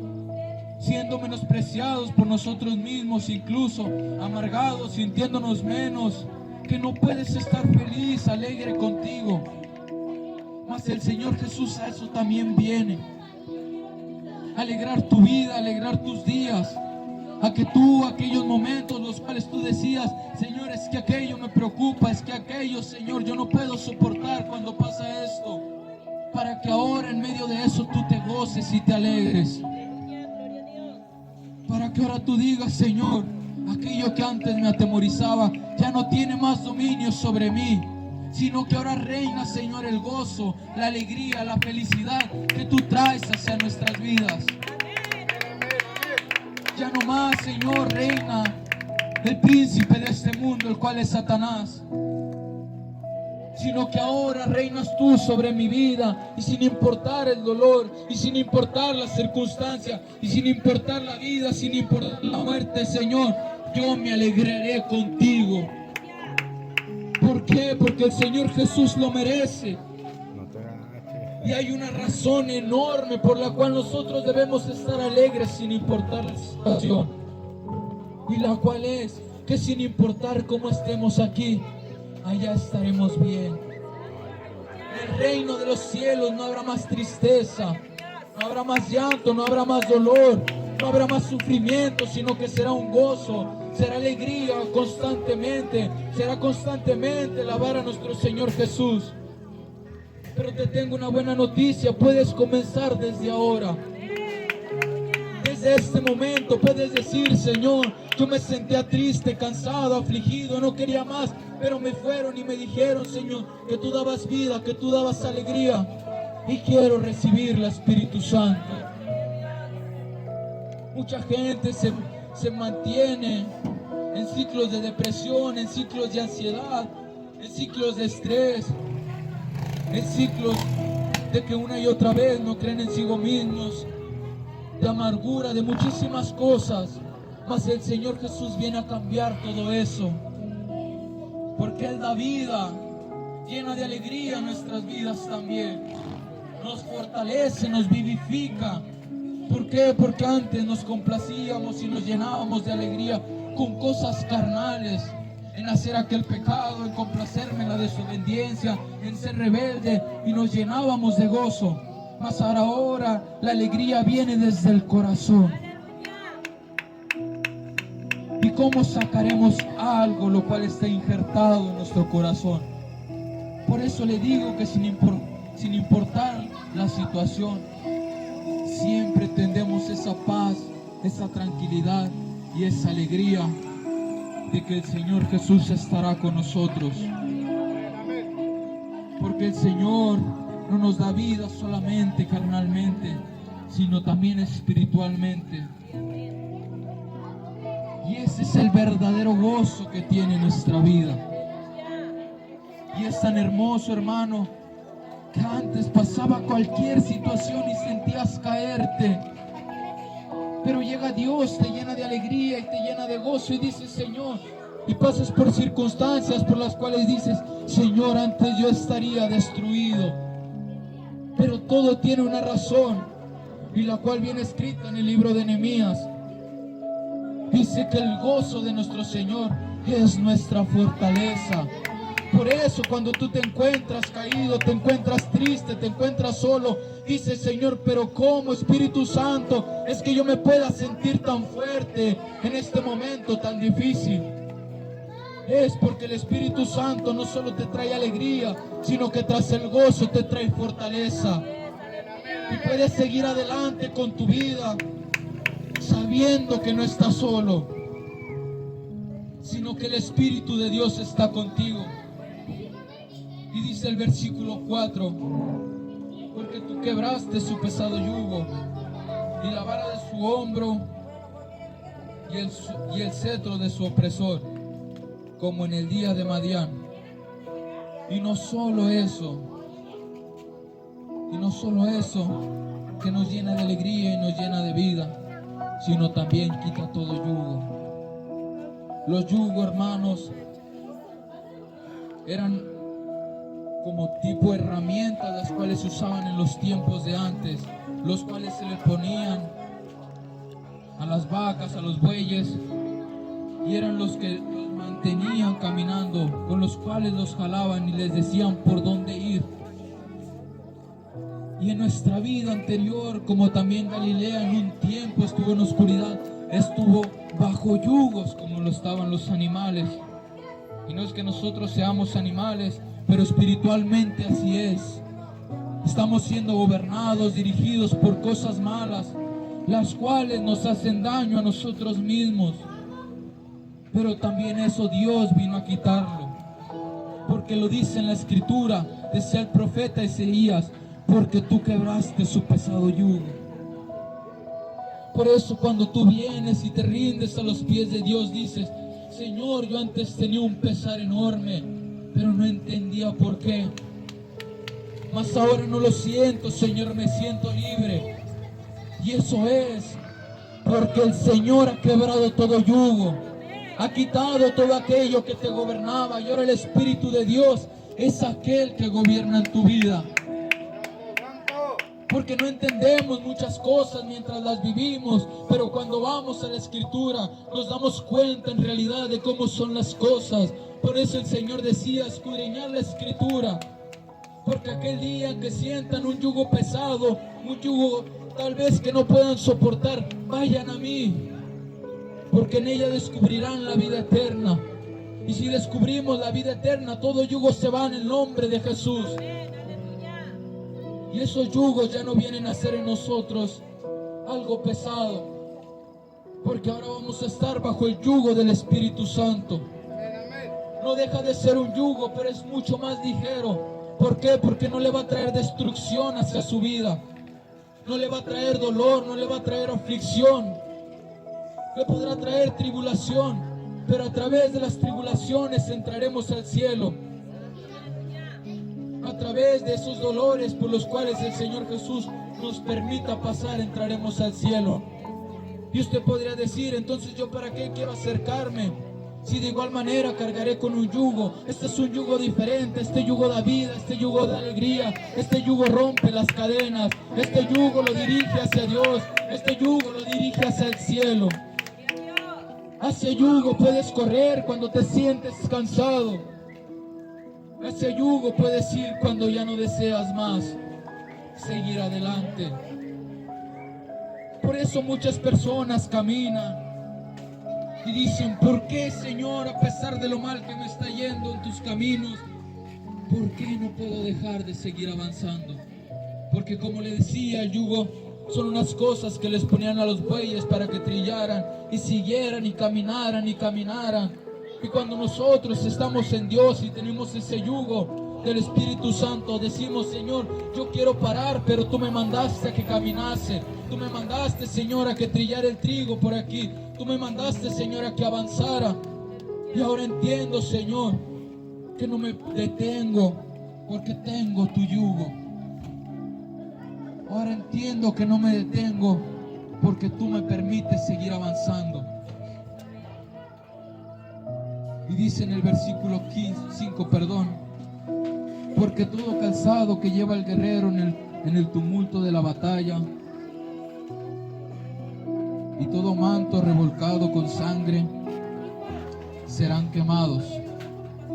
siendo menospreciados por nosotros mismos, incluso amargados, sintiéndonos menos, que no puedes estar feliz, alegre contigo. Mas el Señor Jesús a eso también viene, a alegrar tu vida, a alegrar tus días, a que tú, aquellos momentos los cuales tú decías, Señor, es que aquello me preocupa, es que aquello, Señor, yo no puedo soportar cuando pasa esto, para que ahora en medio de eso tú te goces y te alegres. Para que ahora tú digas, Señor, aquello que antes me atemorizaba ya no tiene más dominio sobre mí, sino que ahora reina, Señor, el gozo, la alegría, la felicidad que tú traes hacia nuestras vidas. Ya no más, Señor, reina el príncipe de este mundo, el cual es Satanás, sino que ahora reinas tú sobre mi vida, y sin importar el dolor, y sin importar la circunstancia, y sin importar la vida, sin importar la muerte, Señor, yo me alegraré contigo. ¿Por qué? Porque el Señor Jesús lo merece. Y hay una razón enorme por la cual nosotros debemos estar alegres sin importar la situación. Y la cual es que sin importar cómo estemos aquí, allá estaremos bien. En el reino de los cielos no habrá más tristeza, no habrá más llanto, no habrá más dolor, no habrá más sufrimiento, sino que será un gozo, será alegría constantemente, será constantemente alabar a nuestro Señor Jesús. Pero te tengo una buena noticia, puedes comenzar desde ahora. Desde este momento puedes decir, Señor, yo me sentía triste, cansado, afligido, no quería más, pero me fueron y me dijeron, Señor, que tú dabas vida, que tú dabas alegría, y quiero recibir el Espíritu Santo. Mucha gente se mantiene en ciclos de depresión, en ciclos de ansiedad, en ciclos de estrés, en ciclos de que una y otra vez no creen en sí mismos, de amargura, de muchísimas cosas. Mas el Señor Jesús viene a cambiar todo eso, porque Él da vida, llena de alegría nuestras vidas también, nos fortalece, nos vivifica. ¿Por qué? Porque antes nos complacíamos y nos llenábamos de alegría con cosas carnales, en hacer aquel pecado, en complacerme en la desobediencia, en ser rebelde, y nos llenábamos de gozo. Mas ahora la alegría viene desde el corazón. ¿Y cómo sacaremos algo lo cual está injertado en nuestro corazón? Por eso le digo que sin importar la situación, siempre tendremos esa paz, esa tranquilidad y esa alegría de que el Señor Jesús estará con nosotros. Porque el Señor no nos da vida solamente carnalmente, sino también espiritualmente. Y ese es el verdadero gozo que tiene nuestra vida. Y es tan hermoso, hermano, que antes pasaba cualquier situación y sentías caerte, pero llega Dios, te llena de alegría y te llena de gozo, y dices, Señor, y pasas por circunstancias por las cuales dices, Señor, antes yo estaría destruido, pero todo tiene una razón, y la cual viene escrita en el libro de Nehemías. Dice que el gozo de nuestro Señor es nuestra fortaleza. Por eso cuando tú te encuentras caído, te encuentras triste, te encuentras solo, dices, Señor, pero ¿cómo, Espíritu Santo, es que yo me pueda sentir tan fuerte en este momento tan difícil? Es porque el Espíritu Santo no solo te trae alegría, sino que tras el gozo te trae fortaleza. Y puedes seguir adelante con tu vida, sabiendo que no estás solo, sino que el Espíritu de Dios está contigo. Y dice el versículo 4, porque tú quebraste su pesado yugo y la vara de su hombro y el cetro de su opresor, como en el día de Madián. Y no solo eso, que nos llena de alegría y nos llena de vida, sino también quita todo yugo. Los yugos, hermanos, eran como tipo herramientas las cuales se usaban en los tiempos de antes, los cuales se le ponían a las vacas, a los bueyes, y eran los que los mantenían caminando, con los cuales los jalaban y les decían por dónde ir. Y en nuestra vida anterior, como también Galilea en un tiempo estuvo en oscuridad, estuvo bajo yugos como lo estaban los animales. Y no es que nosotros seamos animales, pero espiritualmente así es. Estamos siendo gobernados, dirigidos por cosas malas, las cuales nos hacen daño a nosotros mismos. Pero también eso Dios vino a quitarlo, porque lo dice en la Escritura, decía el profeta Isaías, porque tú quebraste su pesado yugo. Por eso cuando tú vienes y te rindes a los pies de Dios, dices, Señor, yo antes tenía un pesar enorme, pero no entendía por qué. Mas ahora no lo siento, Señor, me siento libre. Y eso es porque el Señor ha quebrado todo yugo, ha quitado todo aquello que te gobernaba, y ahora el Espíritu de Dios es aquel que gobierna en tu vida. Porque no entendemos muchas cosas mientras las vivimos, pero cuando vamos a la Escritura nos damos cuenta en realidad de cómo son las cosas. Por eso el Señor decía, escudriñar la Escritura, porque aquel día que sientan un yugo pesado, un yugo tal vez que no puedan soportar, vayan a mí, porque en ella descubrirán la vida eterna. Y si descubrimos la vida eterna, todo yugo se va en el nombre de Jesús. Y esos yugos ya no vienen a ser en nosotros algo pesado, porque ahora vamos a estar bajo el yugo del Espíritu Santo. No deja de ser un yugo, pero es mucho más ligero. ¿Por qué? Porque no le va a traer destrucción hacia su vida, no le va a traer dolor, no le va a traer aflicción, que podrá traer tribulación, pero a través de las tribulaciones entraremos al cielo. A través de esos dolores por los cuales el Señor Jesús nos permita pasar, entraremos al cielo. Y usted podría decir, entonces yo para qué quiero acercarme, si de igual manera cargaré con un yugo. Este es un yugo diferente, este yugo da vida, este yugo da alegría, este yugo rompe las cadenas, este yugo lo dirige hacia Dios, este yugo lo dirige hacia el cielo. Hacia yugo puedes correr cuando te sientes cansado. Hacia yugo puedes ir cuando ya no deseas más seguir adelante. Por eso muchas personas caminan y dicen, ¿por qué, Señor, a pesar de lo mal que me está yendo en tus caminos, por qué no puedo dejar de seguir avanzando? Porque como le decía, el yugo son unas cosas que les ponían a los bueyes para que trillaran y siguieran y caminaran y caminaran. Y cuando nosotros estamos en Dios y tenemos ese yugo del Espíritu Santo, decimos, Señor, yo quiero parar, pero tú me mandaste a que caminase. Tú me mandaste, Señor, a que trillara el trigo por aquí. Tú me mandaste, Señor, a que avanzara. Y ahora entiendo, Señor, que no me detengo porque tengo tu yugo. Ahora entiendo que no me detengo porque tú me permites seguir avanzando. Y dice en el versículo 5, porque todo calzado que lleva el guerrero en el tumulto de la batalla, y todo manto revolcado con sangre, serán quemados,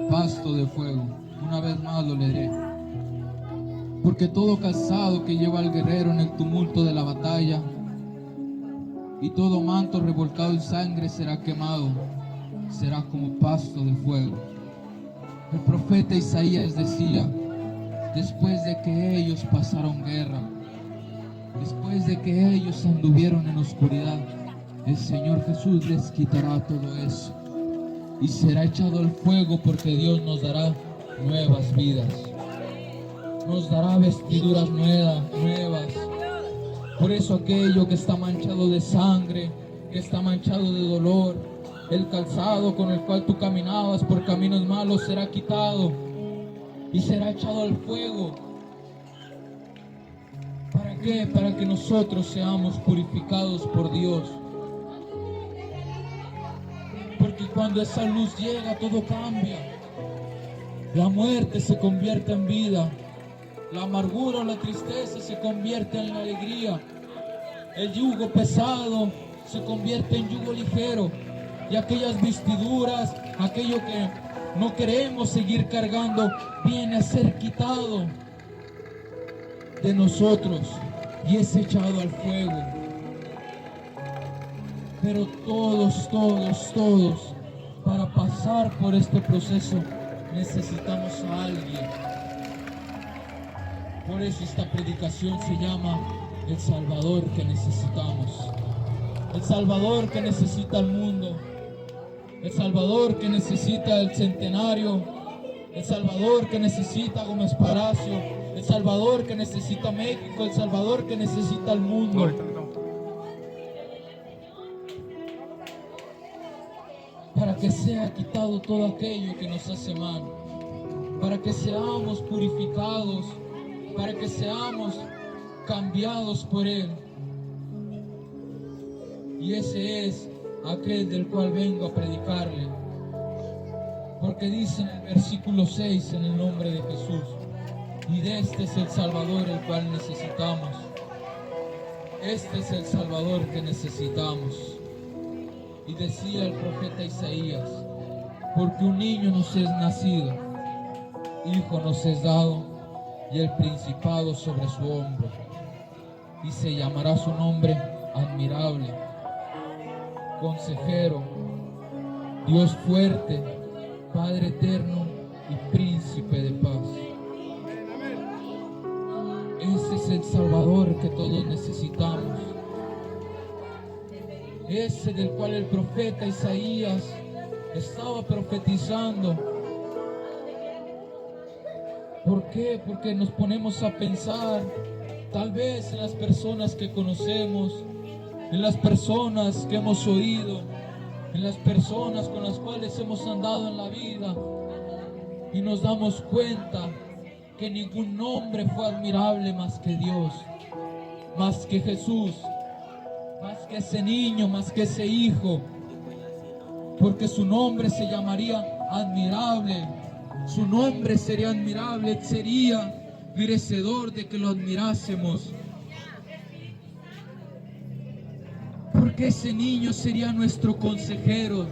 pasto de fuego. Una vez más lo leeré. Porque todo calzado que lleva el guerrero en el tumulto de la batalla, y todo manto revolcado en sangre será quemado, será como pasto de fuego. El profeta Isaías decía, después de que ellos pasaron guerra, después de que ellos anduvieron en oscuridad, el Señor Jesús les quitará todo eso y será echado al fuego, porque Dios nos dará nuevas vidas, nos dará vestiduras nuevas. Por eso aquello que está manchado de sangre, que está manchado de dolor, el calzado con el cual tú caminabas por caminos malos será quitado y será echado al fuego. ¿Para qué? Para que nosotros seamos purificados por Dios. Porque cuando esa luz llega, todo cambia. La muerte se convierte en vida. La amargura o la tristeza se convierte en la alegría. El yugo pesado se convierte en yugo ligero. Y aquellas vestiduras, aquello que no queremos seguir cargando, viene a ser quitado de nosotros y es echado al fuego. Pero todos, para pasar por este proceso necesitamos a alguien. Por eso esta predicación se llama El Salvador que necesitamos. El Salvador que necesita el mundo. El Salvador que necesita el Centenario. El Salvador que necesita Gómez Palacio. El Salvador que necesita México. El Salvador que necesita el mundo. Para que sea quitado todo aquello que nos hace mal. Para que seamos purificados. Para que seamos cambiados por Él. Y ese es aquel del cual vengo a predicarle. Porque dice en el versículo 6, en el nombre de Jesús, y de este es el Salvador el cual necesitamos. Este es el Salvador que necesitamos. Y decía el profeta Isaías, porque un niño nos es nacido, hijo nos es dado, y el principado sobre su hombro, y se llamará su nombre admirable, consejero, Dios fuerte, Padre eterno y príncipe de paz. Ese es el Salvador que todos necesitamos. Ese del cual el profeta Isaías estaba profetizando. ¿Por qué? Porque nos ponemos a pensar tal vez en las personas que conocemos, en las personas que hemos oído, en las personas con las cuales hemos andado en la vida, y nos damos cuenta que ningún nombre fue admirable más que Dios, más que Jesús, más que ese niño, más que ese hijo, porque su nombre se llamaría admirable, su nombre sería admirable, sería merecedor de que lo admirásemos, porque ese niño sería nuestro consejero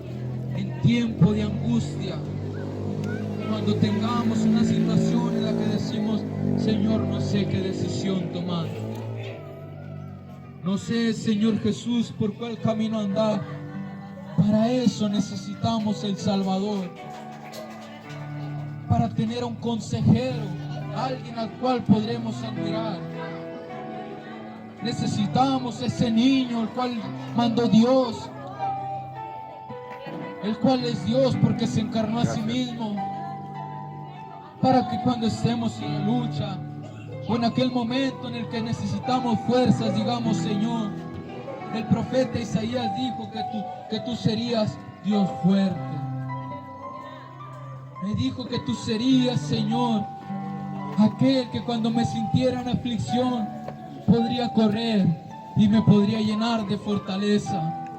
en tiempo de angustia, cuando tengamos una situación en la que decimos: Señor, no sé qué decisión tomar, no sé, Señor Jesús, por cuál camino andar. Para eso necesitamos el Salvador, para tener un consejero, alguien al cual podremos admirar. Necesitamos ese niño, el cual mandó Dios, el cual es Dios porque se encarnó a sí mismo, para que cuando estemos en la lucha o en aquel momento en el que necesitamos fuerzas, digamos: Señor, el profeta Isaías dijo que tú serías Dios fuerte. Me dijo que tú serías, Señor, aquel que cuando me sintiera en aflicción podría correr y me podría llenar de fortaleza.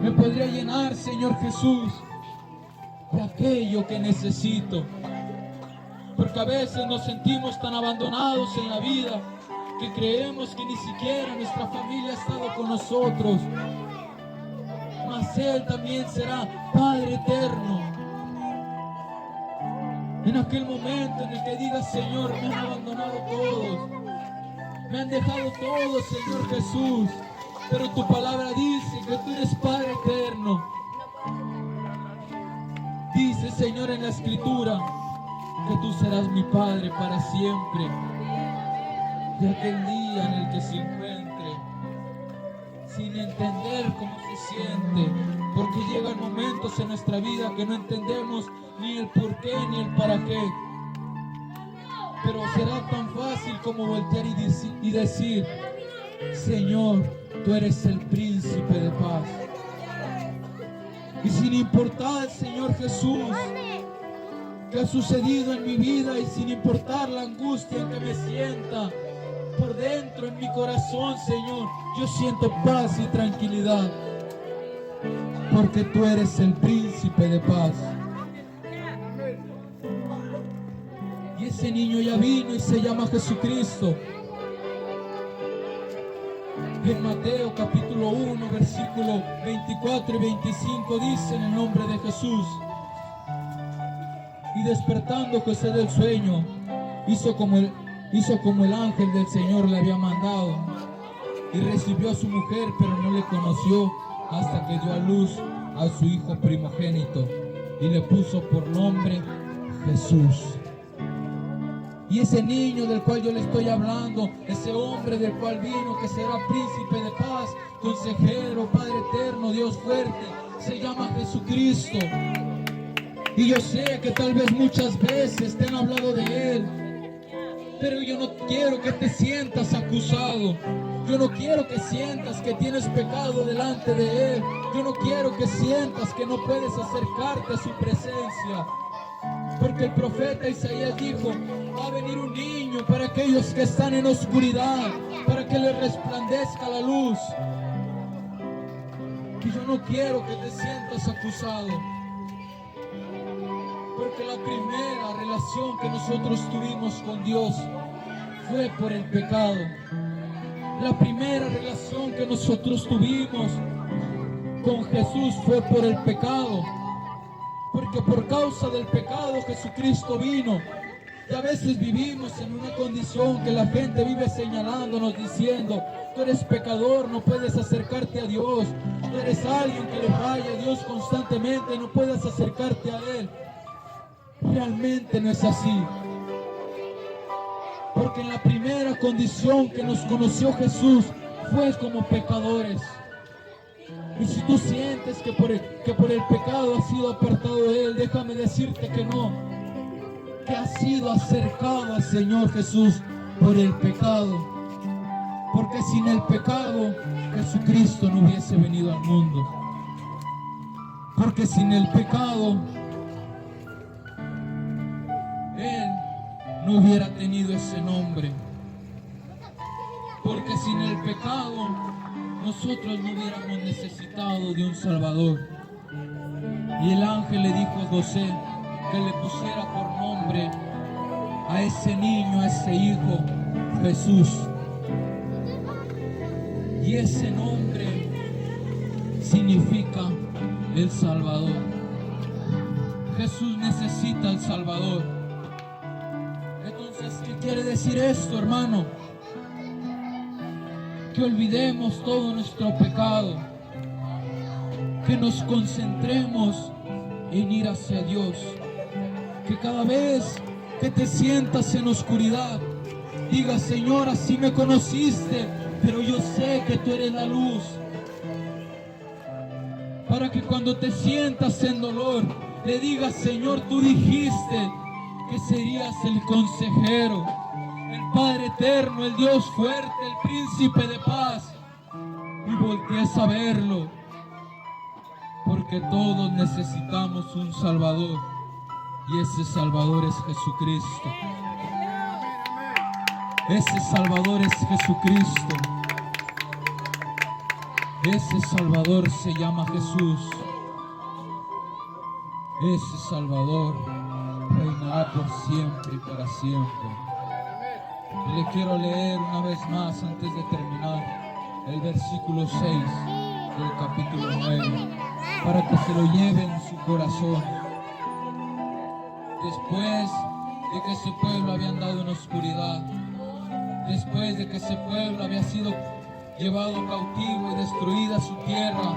Me podría llenar, Señor Jesús, de aquello que necesito. Porque a veces nos sentimos tan abandonados en la vida que creemos que ni siquiera nuestra familia ha estado con nosotros. Mas Él también será Padre eterno. En aquel momento en el que digas: Señor, me han abandonado todos, me han dejado todos, Señor Jesús, pero tu palabra dice que tú eres Padre eterno. Dice, Señor, en la Escritura que tú serás mi Padre para siempre. De aquel día en el que se encuentre sin entender cómo se siente, porque llegan momentos en nuestra vida que no entendemos ni el por qué ni el para qué, pero será tan fácil como voltear y decir: Señor, tú eres el príncipe de paz. Y sin importar, Señor Jesús, qué ha sucedido en mi vida, y sin importar la angustia en que me sienta por dentro en mi corazón, Señor, yo siento paz y tranquilidad, porque tú eres el príncipe de paz. Y ese niño ya vino y se llama Jesucristo. En Mateo capítulo 1, versículo 24 y 25 dice: en el nombre de Jesús. Y despertando José del sueño, hizo como el ángel del Señor le había mandado, y recibió a su mujer, pero no le conoció hasta que dio a luz a su hijo primogénito, y le puso por nombre Jesús. Y ese niño del cual yo le estoy hablando, ese hombre del cual vino, que será príncipe de paz, consejero, Padre eterno, Dios fuerte, se llama Jesucristo. Y yo sé que tal vez muchas veces te han hablado de Él, pero yo no quiero que te sientas acusado. Yo no quiero que sientas que tienes pecado delante de Él. Yo no quiero que sientas que no puedes acercarte a su presencia. Porque el profeta Isaías dijo: va a venir un niño para aquellos que están en oscuridad, para que les resplandezca la luz. Y yo no quiero que te sientas acusado, porque la primera relación que nosotros tuvimos con Dios fue por el pecado. La primera relación que nosotros tuvimos con Jesús fue por el pecado, porque por causa del pecado Jesucristo vino. Y a veces vivimos en una condición que la gente vive señalándonos, diciendo: tú eres pecador, no puedes acercarte a Dios. Tú eres alguien que le falla a Dios constantemente, no puedes acercarte a Él. Realmente no es así, porque en la primera condición que nos conoció Jesús fue como pecadores. Y si tú sientes que por el pecado has sido apartado de Él, déjame decirte que no, que has sido acercado al Señor Jesús por el pecado. Porque sin el pecado Jesucristo no hubiese venido al mundo. Porque sin el pecado Él no hubiera tenido ese nombre. Porque sin el pecado nosotros no hubiéramos necesitado de un Salvador. Y el ángel le dijo a José que le pusiera por nombre a ese niño, a ese hijo, Jesús. Y ese nombre significa el Salvador. Jesús necesita al Salvador. Entonces, ¿qué quiere decir esto, hermano? Que olvidemos todo nuestro pecado, que nos concentremos en ir hacia Dios, que cada vez que te sientas en oscuridad, digas: Señor, así me conociste, pero yo sé que tú eres la luz. Para que cuando te sientas en dolor, le digas: Señor, tú dijiste que serías el consejero, el Padre eterno, el Dios fuerte, el príncipe de paz. Y voltees a verlo, porque todos necesitamos un Salvador, y ese Salvador es Jesucristo. Ese Salvador es Jesucristo. Ese Salvador se llama Jesús. Ese Salvador reinará por siempre y para siempre. Y le quiero leer una vez más, antes de terminar, el versículo 6 del capítulo 9, para que se lo lleve en su corazón. Después de que ese pueblo había andado en oscuridad, después de que ese pueblo había sido llevado cautivo y destruida su tierra,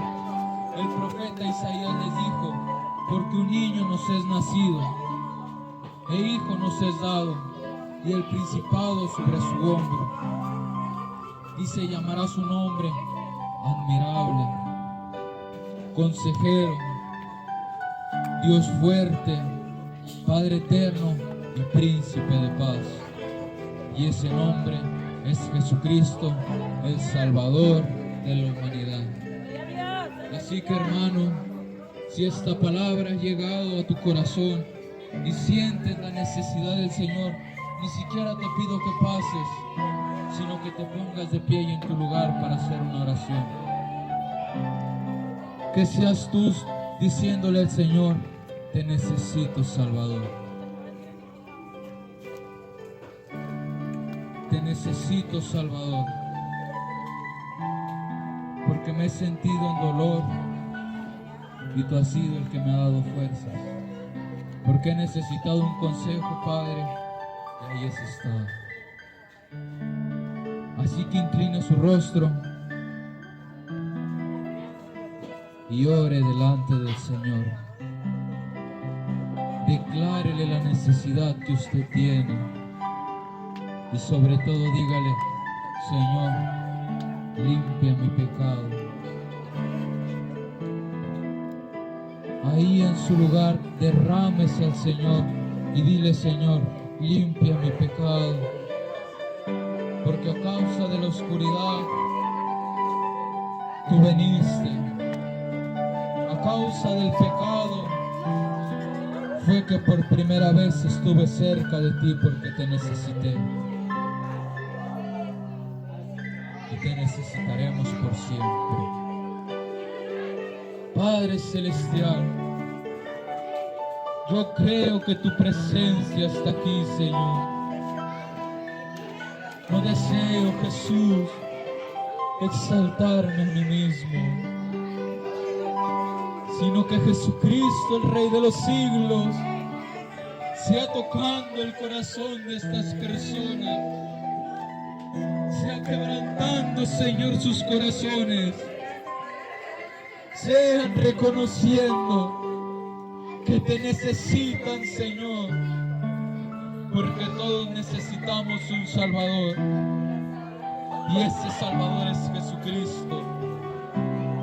el profeta Isaías les dijo: porque un niño nos es nacido, e hijo nos es dado, y el principado sobre su hombro, y se llamará su nombre admirable, consejero, Dios fuerte, Padre eterno y príncipe de paz. Y ese nombre es Jesucristo, el Salvador de la humanidad. Así que, hermano, si esta palabra ha llegado a tu corazón y sientes la necesidad del Señor, ni siquiera te pido que pases, sino que te pongas de pie y en tu lugar para hacer una oración. Que seas tú diciéndole al Señor: te necesito, Salvador. Te necesito, Salvador, porque me he sentido en dolor y tú has sido el que me ha dado fuerzas. Porque he necesitado un consejo, Padre, y ahí has estado. Así que incline su rostro y ore delante del Señor. Declárele la necesidad que usted tiene. Y sobre todo dígale: Señor, limpia mi pecado. Ahí en su lugar, derrámese al Señor y dile: Señor, limpia mi pecado. Porque a causa de la oscuridad tú veniste. A causa del pecado fue que por primera vez estuve cerca de ti, porque te necesité. Y te necesitaremos por siempre. Padre celestial, yo creo que tu presencia está aquí, Señor. No deseo, Jesús, exaltarme a mí mismo, sino que Jesucristo, el Rey de los siglos, sea tocando el corazón de estas personas, sea quebrantando, Señor, sus corazones, sean reconociendo que te necesitan, Señor, porque todos necesitamos un Salvador, y ese Salvador es Jesucristo.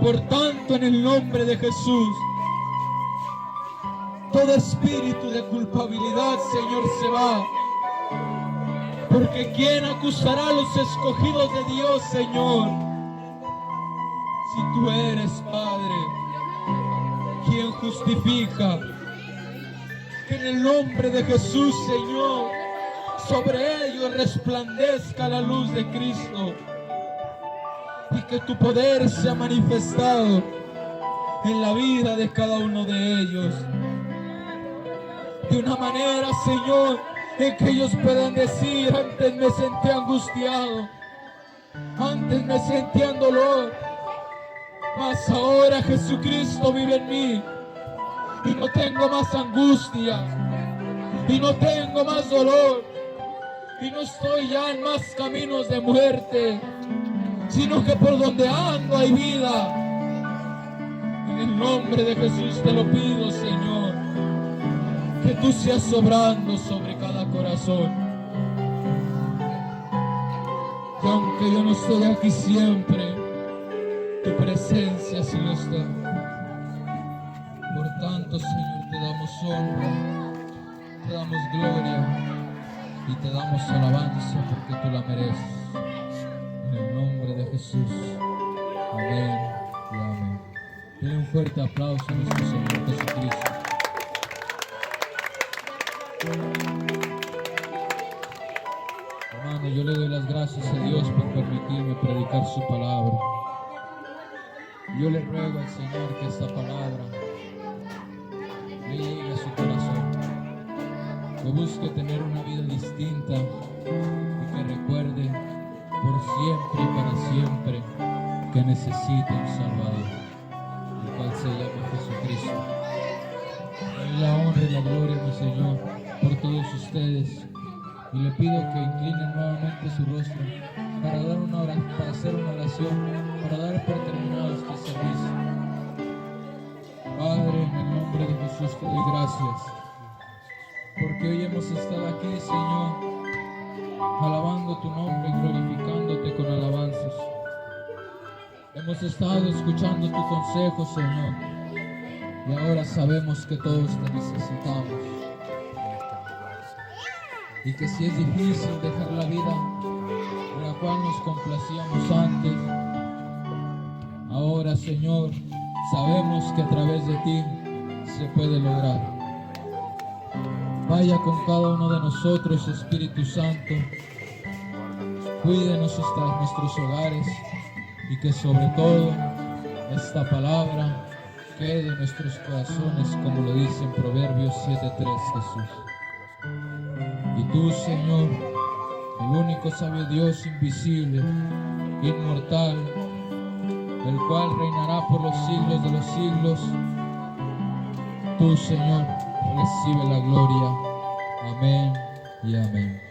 Por tanto, en el nombre de Jesús, todo espíritu de culpabilidad, Señor, se va. Porque ¿quién acusará a los escogidos de Dios, Señor? Si tú eres Padre, ¿quién justifica? Que en el nombre de Jesús, Señor, sobre ellos resplandezca la luz de Cristo y que tu poder sea manifestado en la vida de cada uno de ellos. De una manera, Señor, en que ellos puedan decir: antes me sentía angustiado, antes me sentía en dolor, mas ahora Jesucristo vive en mí y no tengo más angustia y no tengo más dolor y no estoy ya en más caminos de muerte, sino que por donde ando hay vida. En el nombre de Jesús te lo pido, Señor, que tú seas obrando sobre cada corazón. Que aunque yo no estoy aquí siempre, tu presencia sí lo está. Por tanto, Señor, te damos honra, te damos gloria y te damos alabanza porque tú la mereces. En el nombre de Jesús. Amén y amén. Denle un fuerte aplauso a nuestro Señor Jesucristo. Hermano, yo le doy las gracias a Dios por permitirme predicar su palabra. Yo le ruego al Señor que esta palabra le llegue a su corazón, que busque tener una vida distinta y que recuerde por siempre y para siempre que necesita un Salvador, el cual se llama Jesucristo. Doy la honra y la gloria, mi Señor, por todos ustedes, y le pido que inclinen nuevamente su rostro para hacer una oración, para dar por terminado este servicio. Padre, en el nombre de Jesús te doy gracias, porque hoy hemos estado aquí, Señor, alabando tu nombre y glorificándote con alabanzas. Hemos estado escuchando tu consejo, Señor, y ahora sabemos que todos te necesitamos. Y que si es difícil dejar la vida en la cual nos complacíamos antes, ahora, Señor, sabemos que a través de ti se puede lograr. Vaya con cada uno de nosotros, Espíritu Santo. Cuídenos hasta nuestros hogares y que sobre todo esta palabra quede en nuestros corazones, como lo dice en Proverbios 7:3, Jesús. Y tú, Señor, el único sabio Dios invisible, inmortal, el cual reinará por los siglos de los siglos, tú, Señor, recibe la gloria. Amén y amén.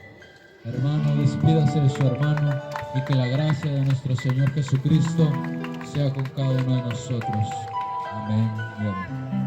Hermano, despídase de su hermano y que la gracia de nuestro Señor Jesucristo sea con cada uno de nosotros. Amén y amén.